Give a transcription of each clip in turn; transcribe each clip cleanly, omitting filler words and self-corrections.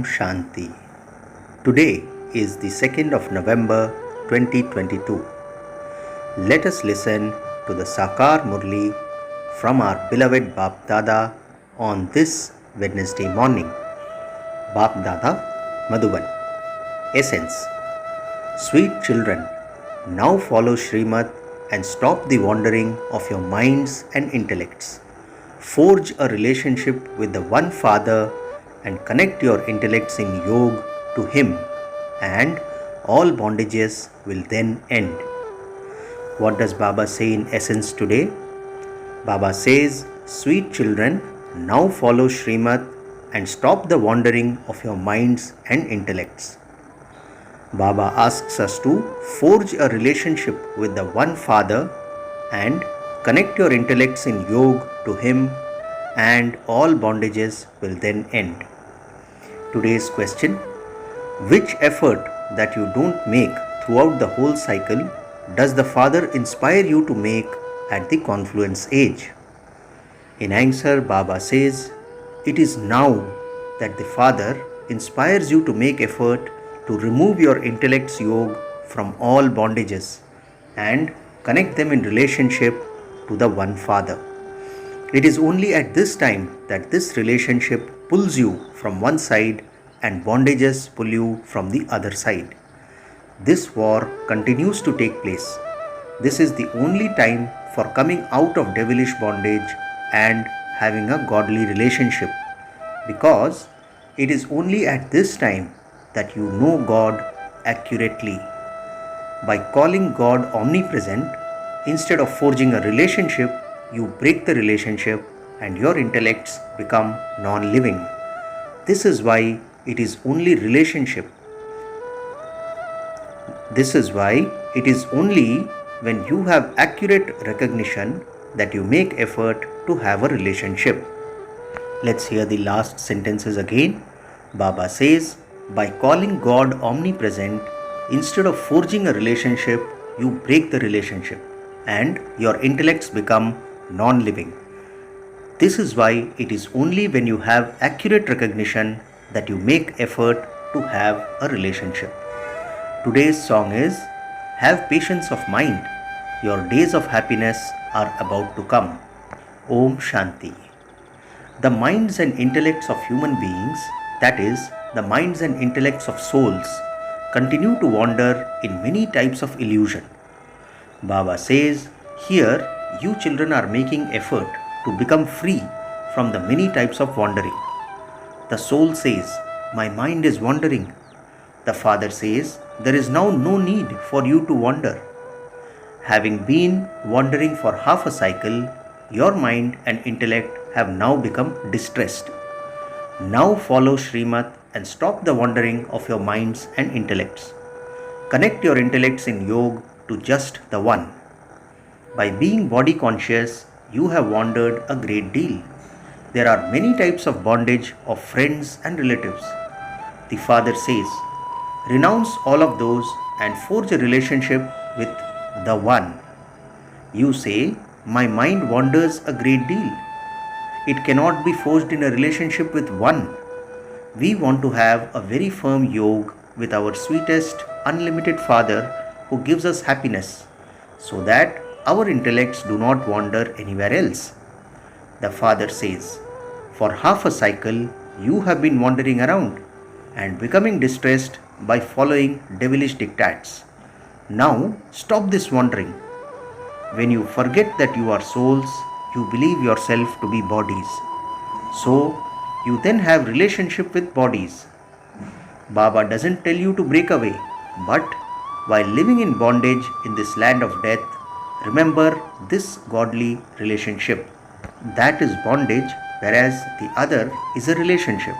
Shanti. Today is the 2nd of November 2022. Let us listen to the Sakar Murli from our beloved Bap Dada on this Wednesday morning. Bap Dada, Madhuban. Essence. Sweet children, now follow Srimad and stop the wandering of your minds and intellects. Forge a relationship with the one Father and connect your intellects in yoga to Him, and all bondages will then end. What does Baba say in essence today? Baba says, sweet children, now follow Srimad and stop the wandering of your minds and intellects. Baba asks us to forge a relationship with the one Father and connect your intellects in yoga to Him, and all bondages will then end. Today's question: which effort that you don't make throughout the whole cycle does the Father inspire you to make at the confluence age? In answer, Baba says, it is now that the Father inspires you to make effort to remove your intellect's yoke from all bondages and connect them in relationship to the one Father. It is only at this time that this relationship pulls you from one side and bondages pull you from the other side. This war continues to take place. This is the only time for coming out of devilish bondage and having a godly relationship, because it is only at this time that you know God accurately. By calling God omnipresent, instead of forging a relationship, you break the relationship and your intellects become non-living. This is why it is only relationship. This is why it is only when you have accurate recognition that you make effort to have a relationship. Let's hear the last sentences again. Baba says, by calling God omnipresent, instead of forging a relationship, you break the relationship and your intellects become non-living. This is why it is only when you have accurate recognition that you make effort to have a relationship. Today's song is Have Patience of Mind. Your days of happiness are about to come. Om Shanti. The minds and intellects of human beings, that is, the minds and intellects of souls, continue to wander in many types of illusion. Baba says, here you children are making effort to become free from the many types of wandering. The soul says, my mind is wandering. The Father says, there is now no need for you to wander. Having been wandering for half a cycle, your mind and intellect have now become distressed. Now follow Srimad and stop the wandering of your minds and intellects. Connect your intellects in yoga to just the one. By being body conscious, you have wandered a great deal. There are many types of bondage of friends and relatives. The Father says, renounce all of those and forge a relationship with the one. You say, my mind wanders a great deal. It cannot be forged in a relationship with one. We want to have a very firm yoga with our sweetest, unlimited Father who gives us happiness, so that our intellects do not wander anywhere else. The Father says, for half a cycle you have been wandering around and becoming distressed by following devilish diktats. Now stop this wandering. When you forget that you are souls, you believe yourself to be bodies. So you then have relationship with bodies. Baba doesn't tell you to break away, but while living in bondage in this land of death, remember this godly relationship. That is bondage, whereas the other is a relationship.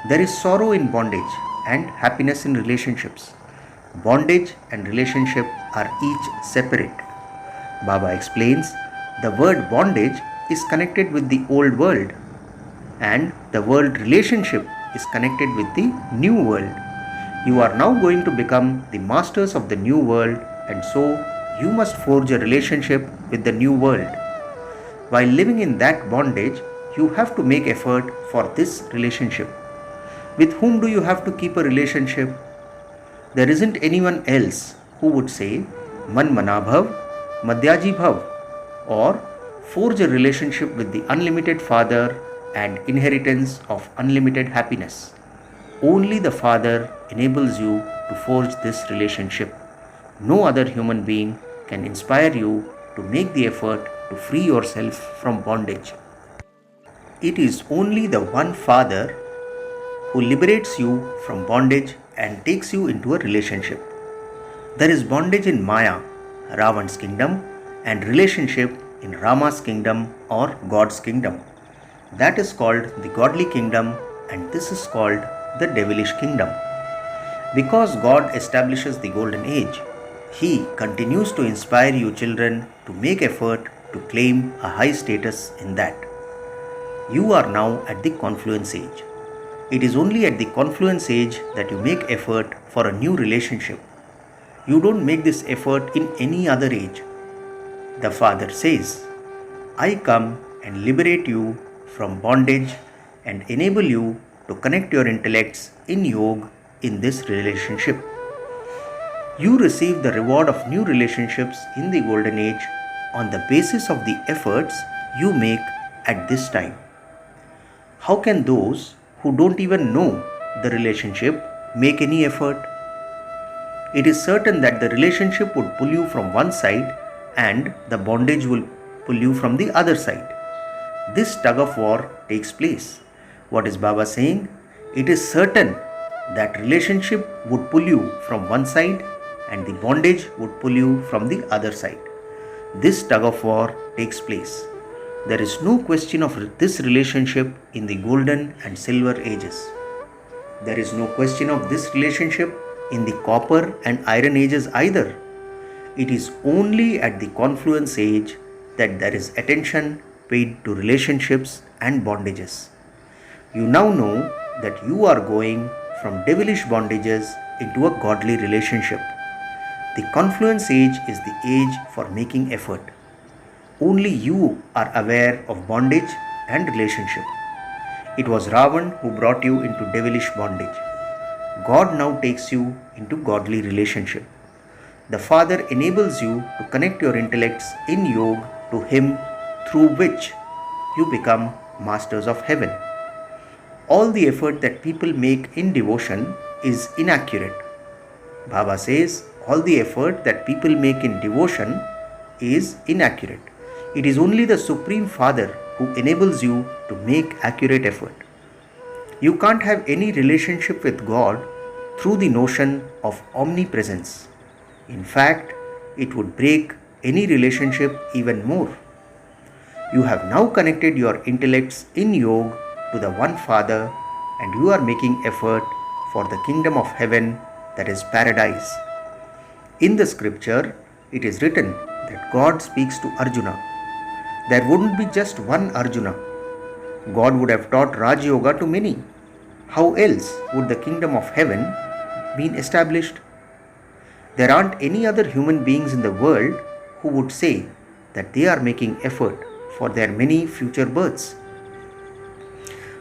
There is sorrow in bondage and happiness in relationships. Bondage and relationship are each separate. Baba explains, the word bondage is connected with the old world, and the word relationship is connected with the new world. You are now going to become the masters of the new world, and so you must forge a relationship with the new world. While living in that bondage, you have to make effort for this relationship. With whom do you have to keep a relationship? There isn't anyone else who would say, Man Mana Bhav, Madhyaji Bhav, or forge a relationship with the unlimited Father and inheritance of unlimited happiness. Only the Father enables you to forge this relationship. No other human being can inspire you to make the effort to free yourself from bondage. It is only the one Father who liberates you from bondage and takes you into a relationship. There is bondage in Maya, Ravan's kingdom, and relationship in Rama's kingdom or God's kingdom. That is called the godly kingdom, and this is called the devilish kingdom. Because God establishes the golden age, He continues to inspire you children to make effort to claim a high status in that. You are now at the confluence age. It is only at the confluence age that you make effort for a new relationship. You don't make this effort in any other age. The Father says, I come and liberate you from bondage and enable you to connect your intellects in yoga in this relationship. You receive the reward of new relationships in the golden age on the basis of the efforts you make at this time. How can those who don't even know the relationship make any effort? It is certain that the relationship would pull you from one side and the bondage will pull you from the other side. This tug of war takes place. What is Baba saying? It is certain that relationship would pull you from one side and the bondage would pull you from the other side. This tug of war takes place. There is no question of this relationship in the golden and silver ages. There is no question of this relationship in the copper and iron ages either. It is only at the confluence age that there is attention paid to relationships and bondages. You now know that you are going from devilish bondages into a godly relationship. The confluence age is the age for making effort. Only you are aware of bondage and relationship. It was Ravan who brought you into devilish bondage. God now takes you into godly relationship. The Father enables you to connect your intellects in yoga to Him, through which you become masters of heaven. All the effort that people make in devotion is inaccurate. Baba says all the effort that people make in devotion is inaccurate. It is only the Supreme Father who enables you to make accurate effort. You can't have any relationship with God through the notion of omnipresence. In fact, it would break any relationship even more. You have now connected your intellects in yoga to the one Father, and you are making effort for the kingdom of heaven, that is paradise. In the scripture, it is written that God speaks to Arjuna. There wouldn't be just one Arjuna. God would have taught Raj Yoga to many. How else would the kingdom of heaven be established? There aren't any other human beings in the world who would say that they are making effort for their many future births.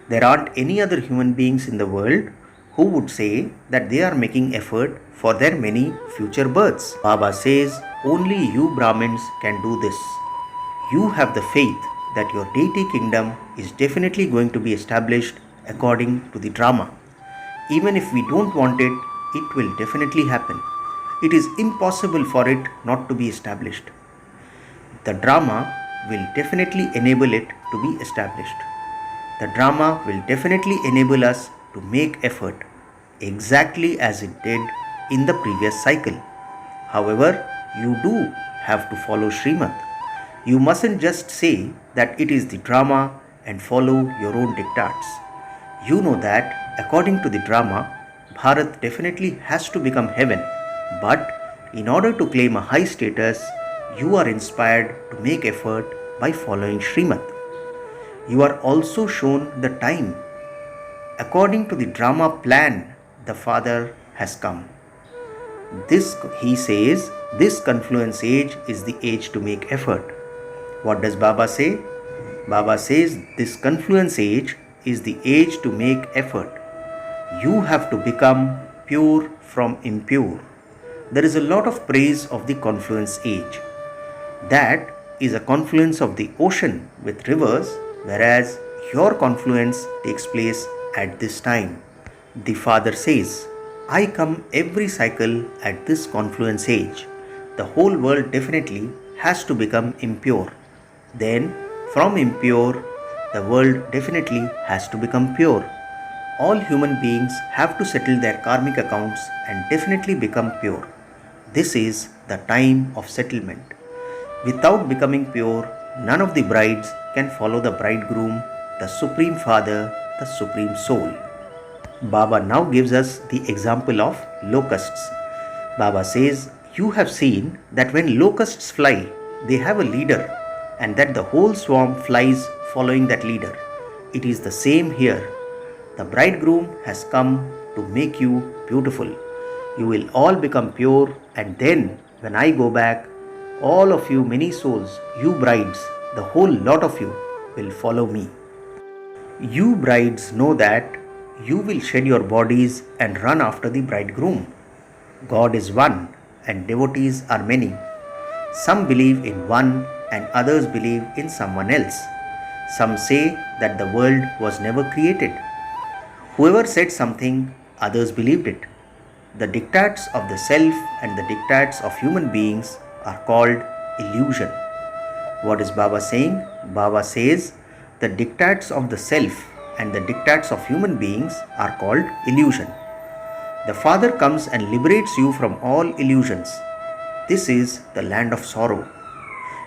There aren't any other human beings in the world who would say that they are making effort for their many future births. Baba says only you Brahmins can do this. You have the faith that your deity kingdom is definitely going to be established according to the drama. Even if we don't want it, it will definitely happen. It is impossible for it not to be established. The drama will definitely enable it to be established. The drama will definitely enable us to make effort exactly as it did in the previous cycle. However, you do have to follow Srimad. You mustn't just say that it is the drama and follow your own diktats. You know that according to the drama, Bharat definitely has to become heaven, but in order to claim a high status, you are inspired to make effort by following Srimad. You are also shown the time. According to the drama plan, the Father has come. He says, this confluence age is the age to make effort. What does Baba say? Baba says this confluence age is the age to make effort. You have to become pure from impure. There is a lot of praise of the confluence age. That is a confluence of the ocean with rivers, whereas your confluence takes place at this time. The Father says, I come every cycle at this confluence age. The whole world definitely has to become impure. Then, from impure, the world definitely has to become pure. All human beings have to settle their karmic accounts and definitely become pure. This is the time of settlement. Without becoming pure, none of the brides can follow the bridegroom, the Supreme Father, the Supreme Soul. Baba now gives us the example of locusts. Baba says, you have seen that when locusts fly, they have a leader and that the whole swarm flies following that leader. It is the same here. The bridegroom has come to make you beautiful. You will all become pure, and then when I go back, all of you, many souls, you brides, the whole lot of you will follow me. You brides know that you will shed your bodies and run after the bridegroom. God is one and devotees are many. Some believe in one and others believe in someone else. Some say that the world was never created. Whoever said something, others believed it. The diktats of the self and the diktats of human beings are called illusion. What is Baba saying? Baba says the diktats of the self and the diktats of human beings are called illusion. The Father comes and liberates you from all illusions. This is the land of sorrow.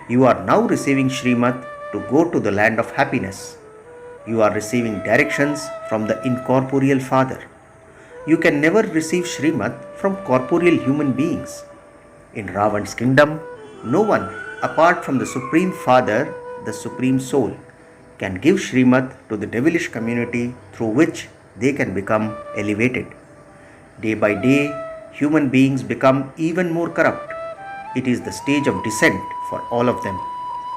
You are now receiving Srimad to go to the land of happiness. You are receiving directions from the incorporeal Father. You can never receive Srimad from corporeal human beings. In Ravan's kingdom, no one apart from the Supreme Father, the Supreme Soul, can give Srimad to the devilish community through which they can become elevated. Day by day, human beings become even more corrupt. It is the stage of descent for all of them,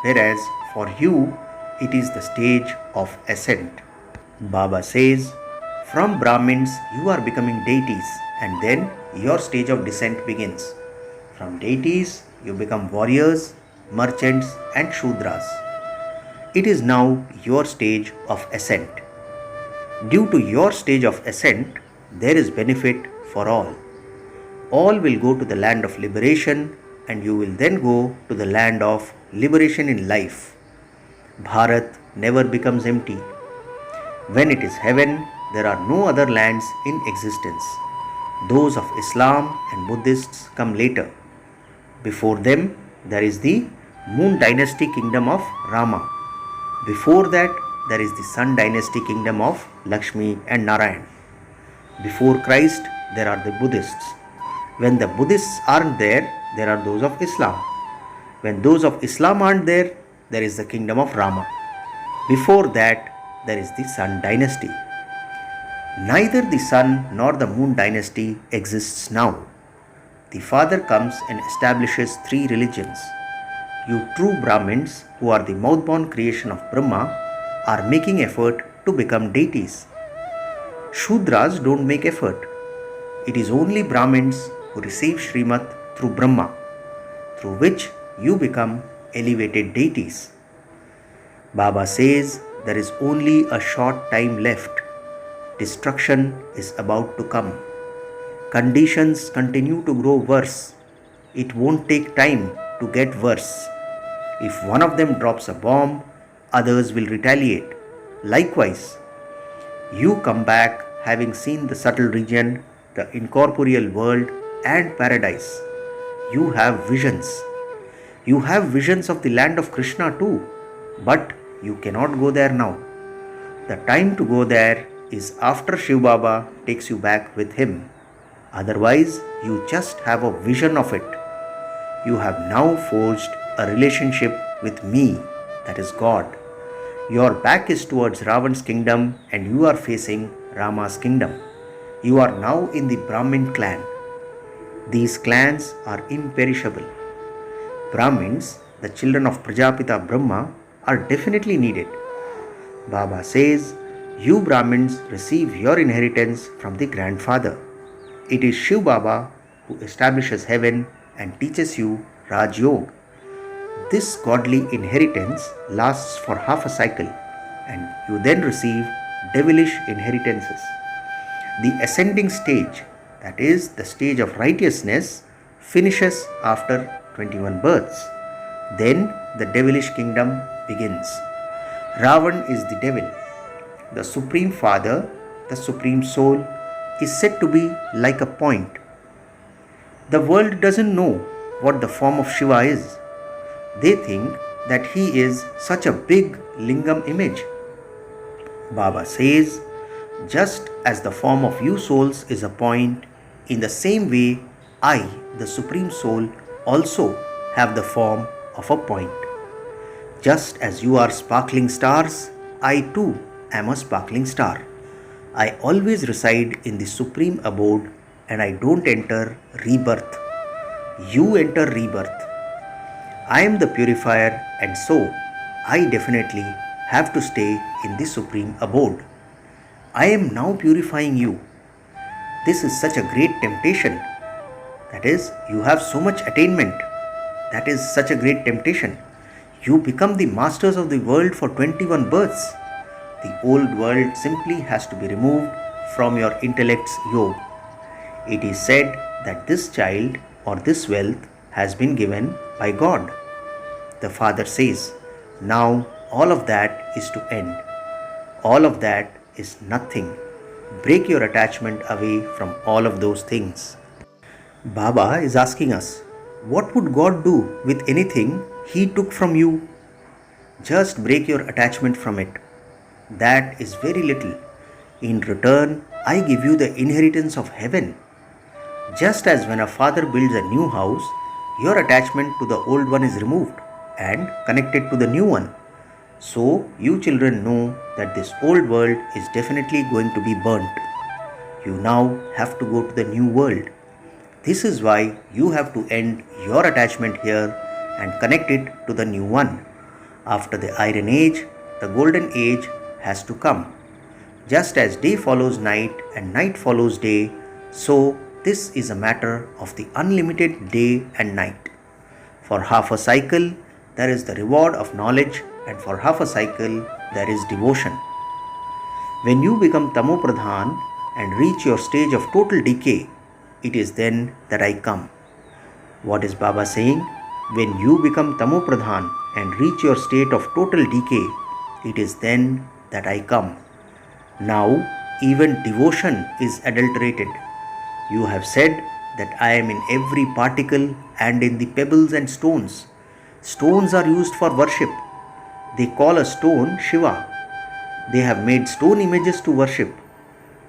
whereas for you, it is the stage of ascent. Baba says, from Brahmins you are becoming deities, and then your stage of descent begins. From deities you become warriors, merchants and Shudras. It is now your stage of ascent. Due to your stage of ascent, there is benefit for all. All will go to the land of liberation, and you will then go to the land of liberation in life. Bharat never becomes empty. When it is heaven, there are no other lands in existence. Those of Islam and Buddhists come later. Before them, there is the Moon Dynasty kingdom of Rama. Before that, there is the Sun Dynasty kingdom of Lakshmi and Narayan. Before Christ, there are the Buddhists. When the Buddhists aren't there, there are those of Islam. When those of Islam aren't there, there is the kingdom of Rama. Before that, there is the Sun Dynasty. Neither the Sun nor the Moon Dynasty exists now. The Father comes and establishes three religions. You true Brahmins, who are the mouth-born creation of Brahma, are making effort to become deities. Shudras don't make effort. It is only Brahmins who receive Srimad through Brahma, through which you become elevated deities. Baba says there is only a short time left. Destruction is about to come. Conditions continue to grow worse. It won't take time to get worse. If one of them drops a bomb, others will retaliate. Likewise, you come back having seen the subtle region, the incorporeal world and paradise. You have visions. You have visions of the land of Krishna too, but you cannot go there now. The time to go there is after Shiv Baba takes you back with him. Otherwise, you just have a vision of it. You have now forged a relationship with me, that is God. Your back is towards Ravan's kingdom and you are facing Rama's kingdom. You are now in the Brahmin clan. These clans are imperishable. Brahmins, the children of Prajapita Brahma, are definitely needed. Baba says, You Brahmins receive your inheritance from the grandfather. It is Shiv Baba who establishes heaven and teaches you Raj Yoga. This godly inheritance lasts for half a cycle, and you then receive devilish inheritances. The ascending stage, that is, the stage of righteousness, finishes after 21 births. Then the devilish kingdom begins. Ravan is the devil. The Supreme Father, the Supreme Soul, is said to be like a point. The world doesn't know what the form of Shiva is. They think that he is such a big lingam image. Baba says, just as the form of you souls is a point, in the same way I, the Supreme Soul, also have the form of a point. Just as you are sparkling stars, I too am a sparkling star. I always reside in the supreme abode and I don't enter rebirth. You enter rebirth. I am the purifier and so I definitely have to stay in the supreme abode. I am now purifying you. This is such a great temptation. That is, you have so much attainment. That is such a great temptation. You become the masters of the world for 21 births. The old world simply has to be removed from your intellect's yoke. It is said that this child or this wealth has been given by God. The Father says, now all of that is to end. All of that is nothing. Break your attachment away from all of those things. Baba is asking us, what would God do with anything He took from you? Just break your attachment from it. That is very little. In return, I give you the inheritance of heaven. Just as when a father builds a new house, your attachment to the old one is removed and connected to the new one. So, you children know that this old world is definitely going to be burnt. You now have to go to the new world. This is why you have to end your attachment here and connect it to the new one. After the Iron Age, the Golden Age has to come. Just as day follows night and night follows day, so this is a matter of the unlimited day and night. For half a cycle, there is the reward of knowledge, and for half a cycle, there is devotion. When you become Tamo Pradhan and reach your stage of total decay, it is then that I come. What is Baba saying? When you become Tamo Pradhan and reach your state of total decay, it is then that I come. Now, even devotion is adulterated. You have said that I am in every particle and in the pebbles and stones. Stones are used for worship. They call a stone Shiva. They have made stone images to worship.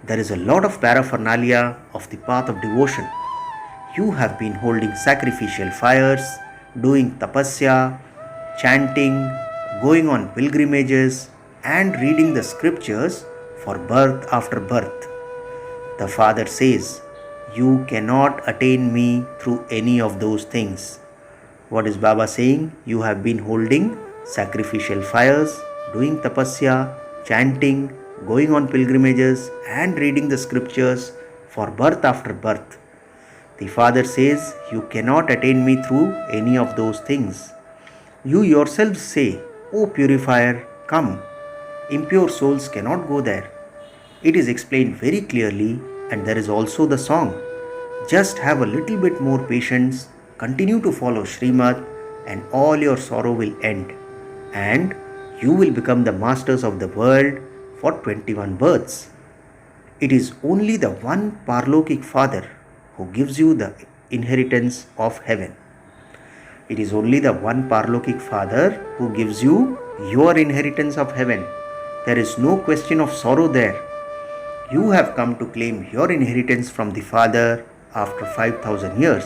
There is a lot of paraphernalia of the path of devotion. You have been holding sacrificial fires, doing tapasya, chanting, going on pilgrimages, and reading the scriptures for birth after birth. The Father says, you cannot attain me through any of those things. What is Baba saying? You have been holding sacrificial fires, doing tapasya, chanting, going on pilgrimages, and reading the scriptures for birth after birth. The Father says, you cannot attain me through any of those things. You yourselves say, O purifier, come. Impure souls cannot go there. It is explained very clearly, and there is also the song. Just have a little bit more patience, continue to follow Srimad, and all your sorrow will end. And you will become the masters of the world for 21 births. It is only the one Parlokik Father who gives you the inheritance of heaven. It is only the one Parlokik Father who gives you your inheritance of heaven. There is no question of sorrow there. You have come to claim your inheritance from the Father after 5,000 years.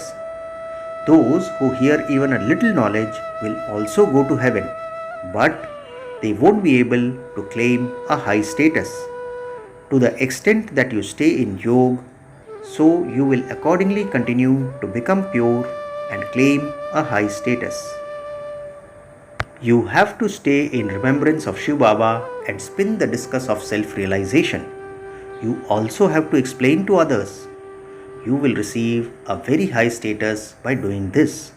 Those who hear even a little knowledge will also go to heaven, but they won't be able to claim a high status. To the extent that you stay in yoga, so you will accordingly continue to become pure and claim a high status. You have to stay in remembrance of Shiv Baba and spin the discus of self-realization. You also have to explain to others. You will receive a very high status by doing this.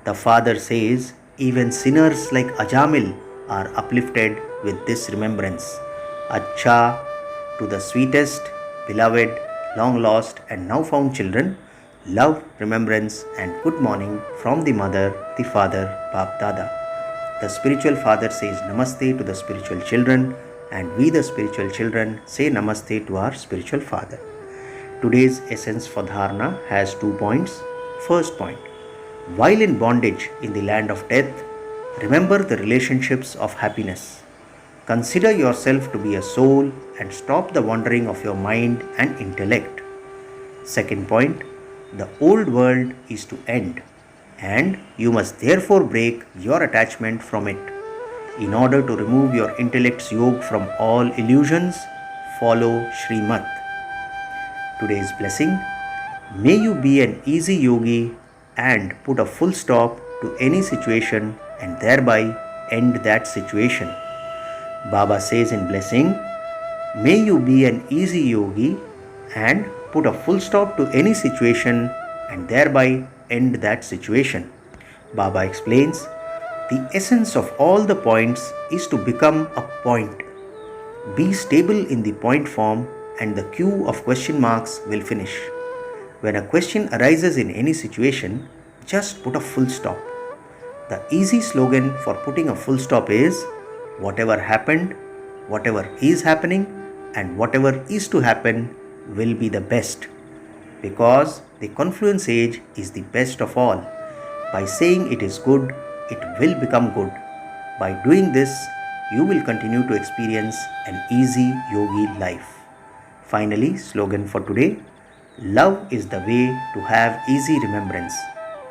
The Father says, even sinners like Ajamil are uplifted with this remembrance. Acha, to the sweetest, beloved, long lost and now found children, love, remembrance and good morning from the mother, the father, Bap Dada. The spiritual father says namaste to the spiritual children, and we the spiritual children say namaste to our spiritual father. Today's essence for dharana has 2 points. First point, while in bondage in the land of death, remember the relationships of happiness. Consider yourself to be a soul and stop the wandering of your mind and intellect. Second point, the old world is to end, and you must therefore break your attachment from it. In order to remove your intellect's yoke from all illusions, follow Srimat. Today's blessing, may you be an easy yogi and put a full stop to any situation and thereby end that situation. Baba says in blessing, may you be an easy yogi and put a full stop to any situation and thereby end that situation. Baba explains, the essence of all the points is to become a point. Be stable in the point form and the queue of question marks will finish. When a question arises in any situation, just put a full stop. The easy slogan for putting a full stop is, whatever happened, whatever is happening, and whatever is to happen will be the best. Because the confluence age is the best of all. By saying it is good, it will become good. By doing this, you will continue to experience an easy yogi life. Finally, slogan for today, love is the way to have easy remembrance.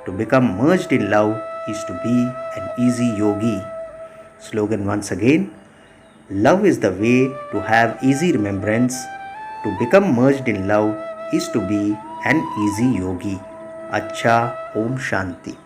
To become merged in love is to be an easy yogi. Slogan once again, love is the way to have easy remembrance. To become merged in love is to be an easy yogi. Acha, Om Shanti.